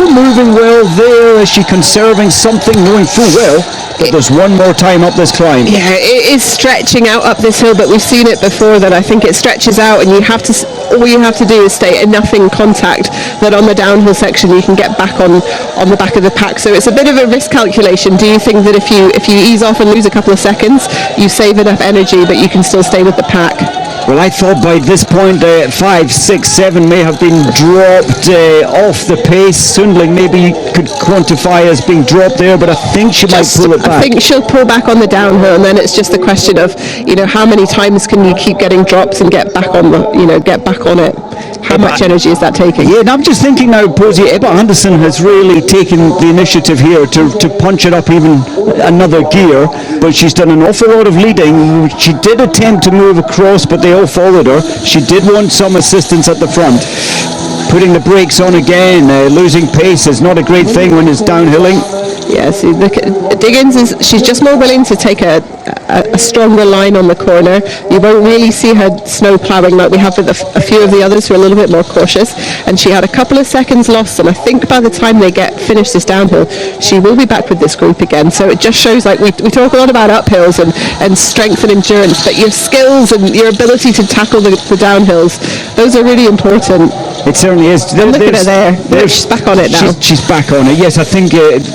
moving well there. Is she conserving something, knowing full well that there's one more time up this climb? Yeah, it is stretching out up this hill, but we've seen it before that I think it stretches out, and all you have to do is stay enough in contact that on the downhill section you can get back on the back of the pack. So it's a bit of a risk calculation. Do you think that if you ease off and lose a couple of seconds, you save enough energy but you can still stay with the pack? Well, I thought by this point 5, 6, 7 may have been dropped off the pace. Sundling maybe could quantify as being dropped there, but I think she might pull it back. I think she'll pull back on the downhill, and then it's just a question of, you know, how many times can you keep getting drops and get back on it. How much energy is that taking? Yeah, and I'm just thinking now, Posey, Ebba Anderson has really taken the initiative here to punch it up even another gear, but she's done an awful lot of leading. She did attempt to move across, but they all followed her. She did want some assistance at the front. Putting the brakes on again, losing pace is not a great thing when it's downhilling. Yeah, see, Diggins she's just more willing to take a stronger line on the corner. You won't really see her snow ploughing like we have with a few of the others who are a little bit more cautious. And she had a couple of seconds lost, and I think by the time they finish this downhill, she will be back with this group again. So it just shows, like, we talk a lot about uphills and strength and endurance, but your skills and your ability to tackle the downhills, those are really important. It certainly is. Look at her there. She's back on it now. She's back on it. Yes, I think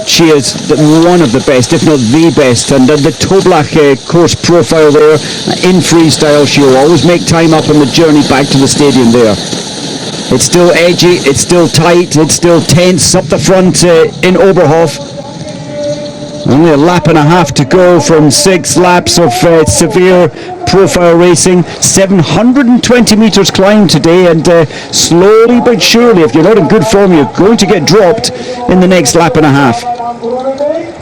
she is one of the best, if not the best. And the Toblach course profile there in freestyle, she'll always make time up on the journey back to the stadium there. It's still edgy, it's still tight, it's still tense up the front in Oberhof. Only a lap and a half to go from 6 laps of severe profile racing. 720 metres climbed today, and slowly but surely, if you're not in good form, you're going to get dropped in the next lap and a half.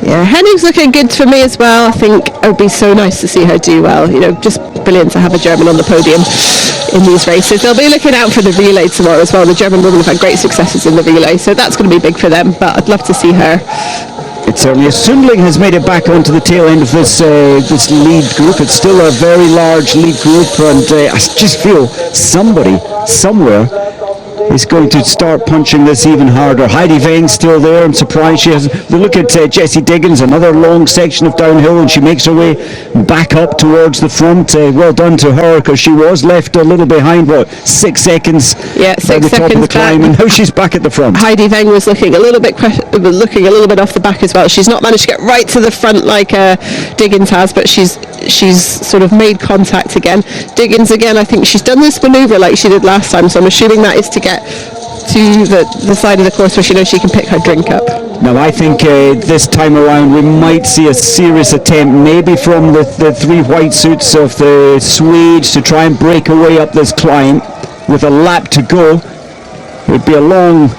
Yeah, Hennig's looking good for me as well. I think it would be so nice to see her do well. You know, just brilliant to have a German on the podium in these races. They'll be looking out for the relay tomorrow as well. The German women have had great successes in the relay, so that's going to be big for them, but I'd love to see her. It certainly is. Sundling has made it back onto the tail end of this lead group. It's still a very large lead group, and I just feel somebody, somewhere, is going to start punching this even harder. Heidi Vang's still there. I'm surprised she hasn't. Look at Jessie Diggins, another long section of downhill, and she makes her way back up towards the front. Well done to her, because she was left a little behind, 6 seconds at the top of the climb, and now she's back at the front. Heidi Vang was looking a little bit off the back as well. She's not managed to get right to the front like Diggins has, but she's sort of made contact again. Diggins again, I think she's done this manoeuvre like she did last time, so I'm assuming that is to get to the side of the course where she knows she can pick her drink up. Now I think this time around we might see a serious attempt, maybe from the 3 white suits of the Swedes, to try and break away up this climb with a lap to go. It would be a long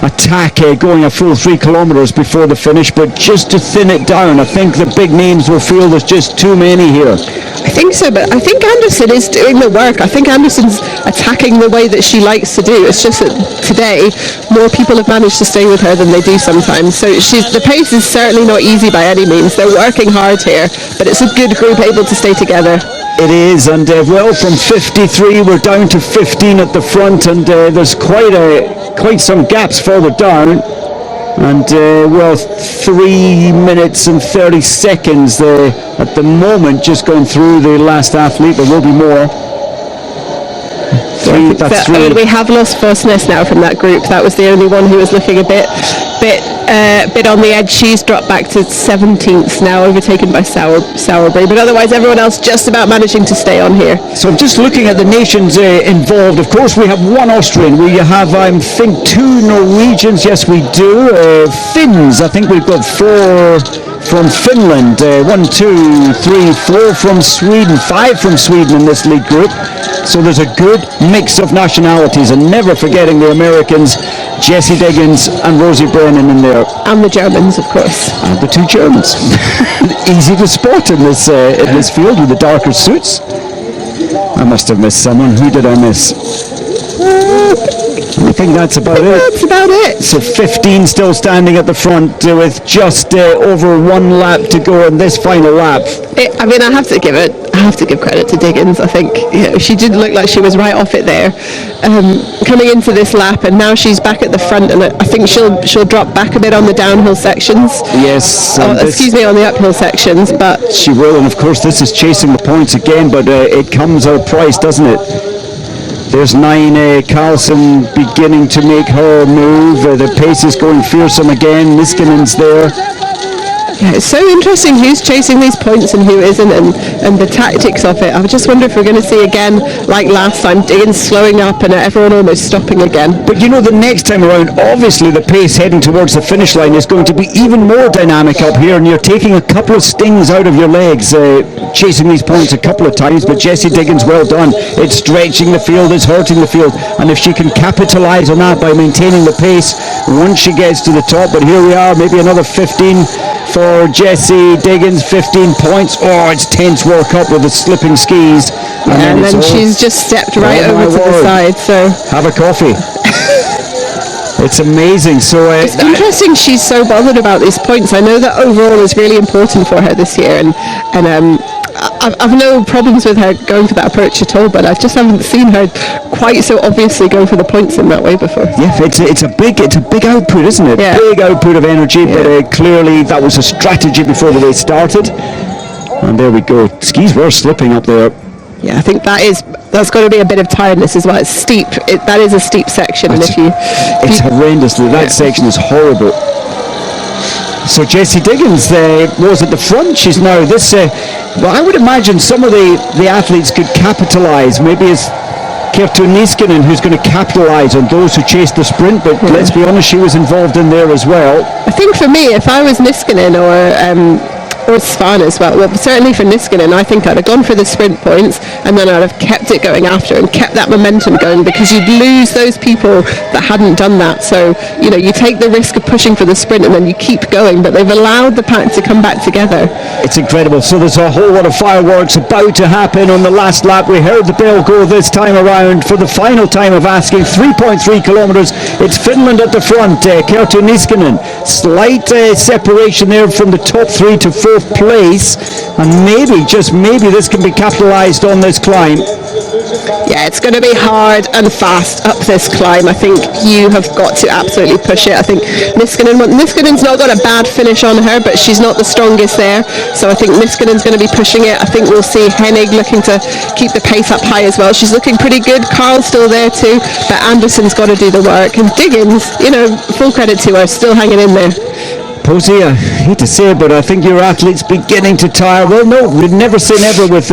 attack going a full 3 kilometers before the finish, but just to thin it down, I think the big names will feel there's just too many here. I think so, but I think Anderson is doing the work. I think Anderson's attacking the way that she likes to do. It's just that today more people have managed to stay with her than they do sometimes. So the pace is certainly not easy by any means. They're working hard here, but it's a good group able to stay together. It is, and from 53 we're down to 15 at the front, and there's quite some gaps further down, and 3 minutes and 30 seconds at the moment just going through the last athlete. There will be more. We have lost Fosnes now from that group. That was the only one who was looking a bit on the edge. She's dropped back to 17th now, overtaken by Sauerbrey, but otherwise everyone else just about managing to stay on here. So I'm just looking at the nations involved. Of course we have 1 Austrian, we have I think 2 Norwegians, yes we do, Finns, I think we've got 4 from Finland, 1, 2, 3, 4 from Sweden, 5 from Sweden in this lead group. So there's a good mix of nationalities, and never forgetting the Americans, Jessie Diggins and Rosie Brennan in there. And the Germans, of course. And the 2 Germans. Easy to spot in this field with the darker suits. I must have missed someone. Who did I miss? I think that's about it. That's about it. So 15 still standing at the front with just over 1 lap to go in this final lap. I have to give credit to Diggins. I think she did look like she was right off it there, coming into this lap, and now she's back at the front, and I think she'll drop back a bit on the downhill sections. Yes. On the uphill sections, but she will, and of course this is chasing the points again, but it comes at a price, doesn't it? There's 9 Carlson beginning to make her move. The pace is going fearsome again. Niskanen's there. Yeah, it's so interesting who's chasing these points and who isn't, and the tactics of it. I just wonder if we're going to see again, like last time, Diggins slowing up and everyone almost stopping again. But the next time around, obviously the pace heading towards the finish line is going to be even more dynamic up here, and you're taking a couple of stings out of your legs chasing these points a couple of times. But Jessie Diggins, well done. It's stretching the field, it's hurting the field, and if she can capitalise on that by maintaining the pace once she gets to the top. But here we are, maybe another 15 for Jessie Diggins, 15 points. Oh, it's tense work up with the slipping skis. And then she's just stepped right over to the side. So have a coffee. It's amazing. So it's interesting she's so bothered about these points. I know that overall is really important for her this year, and I've no problems with her going for that approach at all, but I just haven't seen her quite so obviously go for the points in that way before. Yeah, it's a big output, isn't it? Yeah. Big output of energy, but clearly that was a strategy before the race started. And there we go. Skis were slipping up there. Yeah, I think that's got to be a bit of tiredness as well. It's steep. That is a steep section, and it's horrendously. That section is horrible. So Jessie Diggins was at the front. She's now this. Well, I would imagine some of the athletes could capitalise. Maybe it's Kerttu Niskanen who's going to capitalise on those who chased the sprint. But let's be honest, she was involved in there as well. I think for me, if I was Niskanen or Svan as well certainly for Niskanen, I think I'd have gone for the sprint points, and then I'd have kept it going after and kept that momentum going, because you'd lose those people that hadn't done that. So you take the risk of pushing for the sprint and then you keep going, but they've allowed the pack to come back together. It's incredible. So there's a whole lot of fireworks about to happen on the last lap. We heard the bell go this time around for the final time of asking. 3.3 kilometers. It's Finland at the front. Kerttu Niskanen, slight separation there from the top 3 to 4 4th place, and maybe, just maybe, this can be capitalised on this climb. Yeah, it's going to be hard and fast up this climb. I think you have got to absolutely push it. I think Niskanen's not got a bad finish on her, but she's not the strongest there. So I think Niskanen's going to be pushing it. I think we'll see Hennig looking to keep the pace up high as well. She's looking pretty good. Carl's still there too, but Anderson's got to do the work. And Diggins, full credit to her, still hanging in there. Posey, I hate to say it, but I think your athlete's beginning to tire. Well, no, we'd never say never with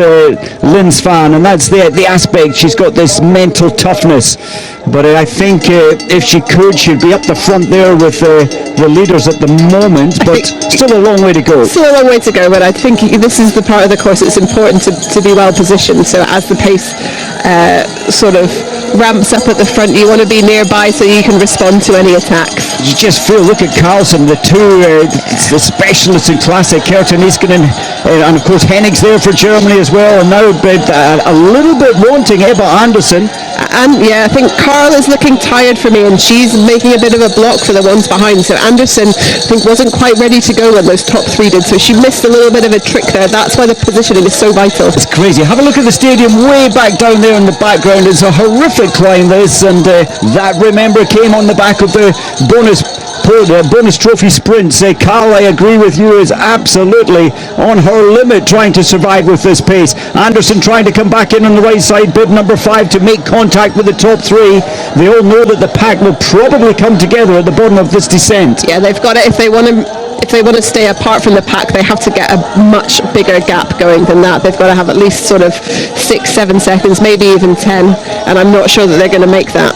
Lynn's fan, and that's the aspect. She's got this mental toughness. But I think if she could, she'd be up the front there with the leaders at the moment, but still a long way to go. Still a long way to go, but I think this is the part of the course it's important to be well positioned. So as the pace sort of ramps up at the front, you want to be nearby so you can respond to any attacks. You just feel, look at Carlson, the two the specialists in classic, Kerta Niskanen, and of course Hennig's there for Germany as well, and now a little bit wanting Ebba Andersson. And yeah, I think Carl is looking tired for me, and she's making a bit of a block for the ones behind. So Andersson, I think, wasn't quite ready to go when those top three did, so she missed a little bit of a trick there. That's why the positioning is so vital. It's crazy. Have a look at the stadium way back down there in the background. It's a horrific climb, this, and that, remember, came on the back of the bonus trophy sprints. Carl, I agree with you, is absolutely on her limit trying to survive with this pace. Anderson trying to come back in on the right side, bib number 5, to make contact with the top 3. They all know that the pack will probably come together at the bottom of this descent. Yeah, they've got it. If they want to stay apart from the pack, they have to get a much bigger gap going than that. They've got to have at least sort of 6-7 seconds, maybe even 10, and I'm not sure that they're going to make that.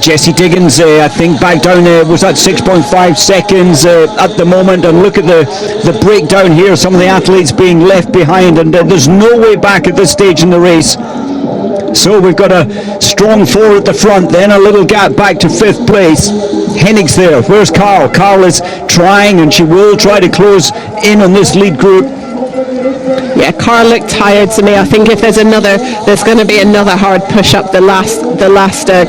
Jessie Diggins, I think, back down was at 6.5 seconds at the moment, and look at the breakdown here, some of the athletes being left behind, and there's no way back at this stage in the race. So we've got a strong 4 at the front, then a little gap back to 5th place. Hennig's there. Where's Carl? Carl is trying, and she will try to close in on this lead group. Yeah, Carl looked tired to me. I think if there's going to be another hard push up the last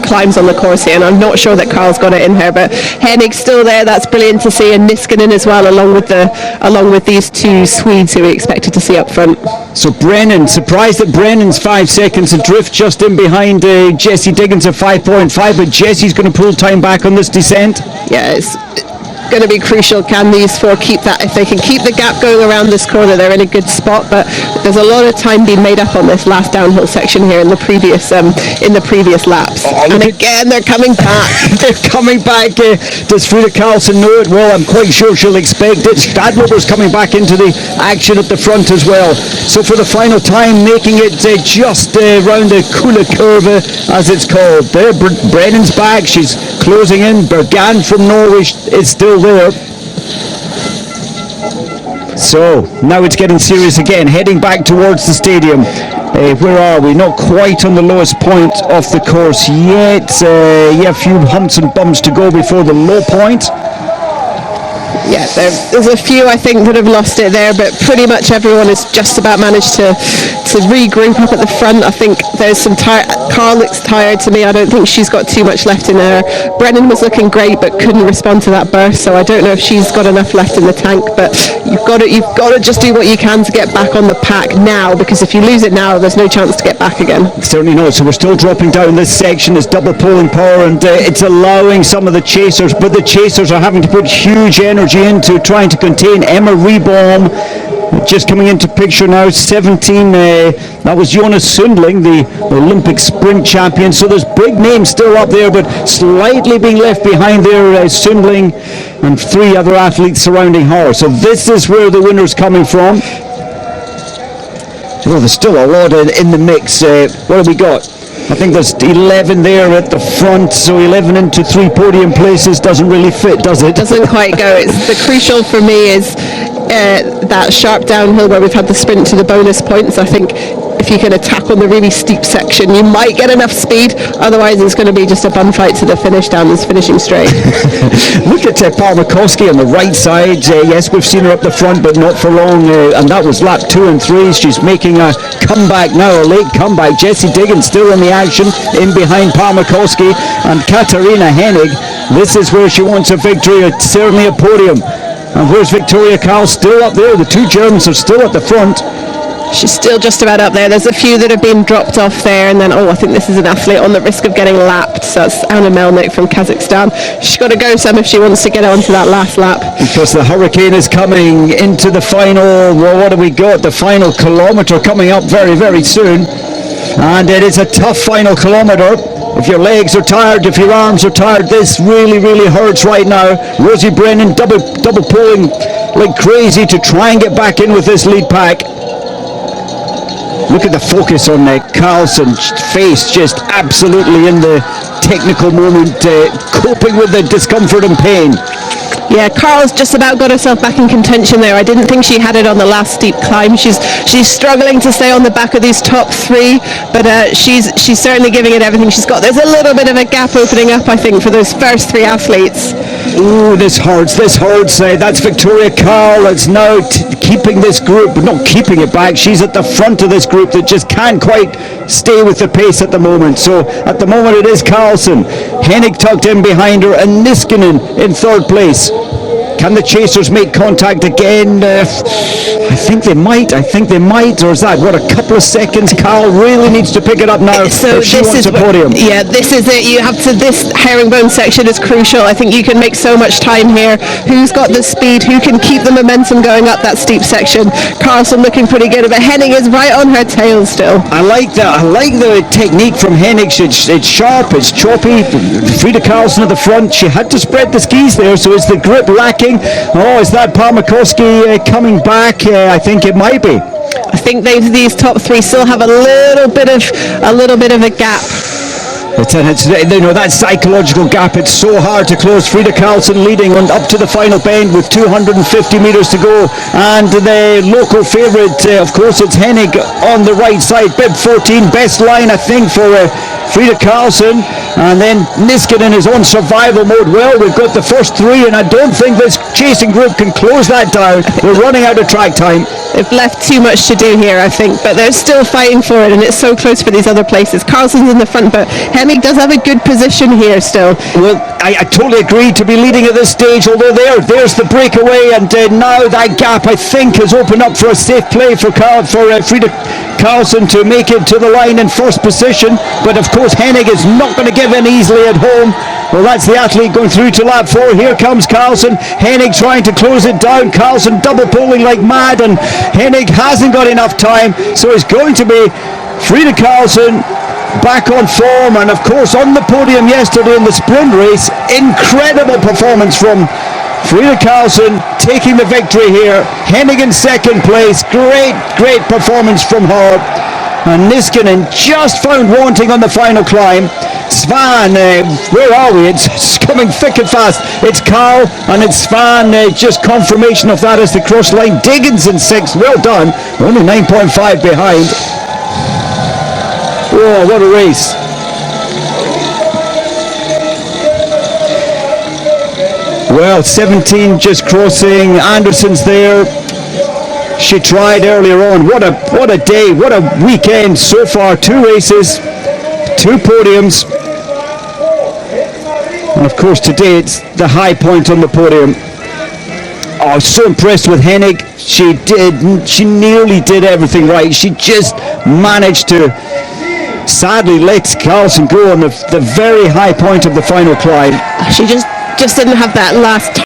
climbs on the course here, and I'm not sure that Carl's got it in her, but Hennig's still there. That's brilliant to see, and Niskanen as well, along with these two Swedes who we expected to see up front. So Brennan, surprised that Brennan's 5 seconds adrift, just in behind Jessie Diggins at 5.5, but Jessie's going to pull time back on this descent. Yeah, it's going to be crucial. Can these 4 keep that? If they can keep the gap going around this corner, they're in a good spot, but there's a lot of time being made up on this last downhill section here in the previous laps. And again, they're coming back. They're coming back. Does Frida Karlsson know it? Well, I'm quite sure she'll expect it. Stadlober's coming back into the action at the front as well. So for the final time, making it just round the Kula curve, as it's called. There, Brennan's back. She's closing in. Bergan from Norway is still there. So now it's getting serious again, heading back towards the stadium. Where are we? Not quite on the lowest point of the course yet. A few humps and bumps to go before the low point. Yeah, there's a few, I think, that have lost it there, but pretty much everyone has just about managed to regroup up at the front. I think there's some Carl looks tired to me. I don't think she's got too much left in her. Brennan was looking great but couldn't respond to that burst, so I don't know if she's got enough left in the tank, but you've got to just do what you can to get back on the pack now, because if you lose it now, there's no chance to get back again. Certainly not. So we're still dropping down this section. It's double pulling power, and it's allowing some of the chasers, but the chasers are having to put huge energy into trying to contain Emma Riebaum. Just coming into picture now, 17. That was Jonas Sundling, the Olympic sprint champion. So there's big names still up there, but slightly being left behind there, Sundling and 3 other athletes surrounding her. So this is where the winner's coming from. Well, there's still a lot in the mix. What have we got? I think there's 11 there at the front, so 11 into 3 podium places doesn't really fit, does it? Doesn't quite go. It's the crucial for me is that sharp downhill where we've had the sprint to the bonus points. I think if you can attack on the really steep section, you might get enough speed. Otherwise, it's going to be just a bun fight to the finish down this finishing straight. Look at Palmakoski on the right side. Yes, we've seen her up the front, but not for long. And that was lap 2 and 3. She's making a comeback now, a late comeback. Jessie Diggins still in the action, in behind Palmakoski and Katarina Hennig. This is where she wants a victory, certainly a podium. And where's Victoria Karl? Still up there. The two Germans are still at the front. She's still just about up there. There's a few that have been dropped off there, and then I think this is an athlete on the risk of getting lapped. So that's Anna Melnik from Kazakhstan. She's got to go some if she wants to get onto that last lap. Because the hurricane is coming into the final. Well, what have we got? The final kilometre coming up very, very soon. And it is a tough final kilometre. If your legs are tired, if your arms are tired, this really, really hurts right now. Rosie Brennan double pulling like crazy to try and get back in with this lead pack. Look at the focus on Carlson's face, just absolutely in the technical moment, coping with the discomfort and pain. Yeah, Karl's just about got herself back in contention there. I didn't think she had it on the last steep climb. She's struggling to stay on the back of these top three, but she's certainly giving it everything she's got. There's a little bit of a gap opening up, I think, for those first three athletes. Ooh, this hurts. That's Victoria Karl. It's now keeping this group, but not keeping it back. She's at the front of this group that just can't quite stay with the pace at the moment. So at the moment it is Karlsson. Hennig tucked in behind her, and Niskanen in third place. Can the chasers make contact again? I think they might. Or is that, a couple of seconds? Karl really needs to pick it up now if she wants a podium. Yeah, this is it. This herringbone section is crucial. I think you can make so much time here. Who's got the speed? Who can keep the momentum going up that steep section? Karlsson looking pretty good, but Hennig is right on her tail still. I like that. I like the technique from Hennig. It's sharp, it's choppy. Frida Karlsson at the front. She had to spread the skis there, so is the grip lacking? Oh, is that Parmakoski coming back? I think it might be. I think these top three still have a little bit of a gap. That psychological gap, it's so hard to close. Frida Karlsson leading on up to the final bend with 250 metres to go, and the local favourite, of course, it's Hennig on the right side. Bib 14, best line I think for Frida Karlsson, and then Niskanen is on survival mode. Well, we've got the first three, and I don't think this chasing group can close that down. We're running out of track time. They've left too much to do here, I think, but they're still fighting for it, and it's so close for these other places. Karlsson's in the front, but Hennig does have a good position here still. Well, I totally agree to be leading at this stage, although there's the breakaway, and now that gap, I think, has opened up for a safe play for Frida Karlsson to make it to the line in first position, but of course Hennig is not going to give in easily at home. Well, that's the athlete going through to lap 4. Here comes Karlsson. Hennig trying to close it down. Karlsson double pulling like mad, and Hennig hasn't got enough time, so it's going to be Frida Karlsson back on form, and of course on the podium yesterday in the sprint race. Incredible performance from Frida Karlsson, taking the victory here. Hennig in second place. Great performance from her. And Niskanen just found wanting on the final climb. Svan, where are we? It's coming thick and fast. It's Karl and it's Svan, just confirmation of that as the cross line. Diggins in 6th, well done, only 9.5 behind. Oh, what a race. Well, 17 just crossing, Anderson's there. She tried earlier on. What a day, what a weekend so far. 2 races, 2 podiums. And of course today it's the high point on the podium. I was so impressed with Hennig. She nearly did everything right. She just managed to sadly let Karlsson go on the very high point of the final climb. She just didn't have that last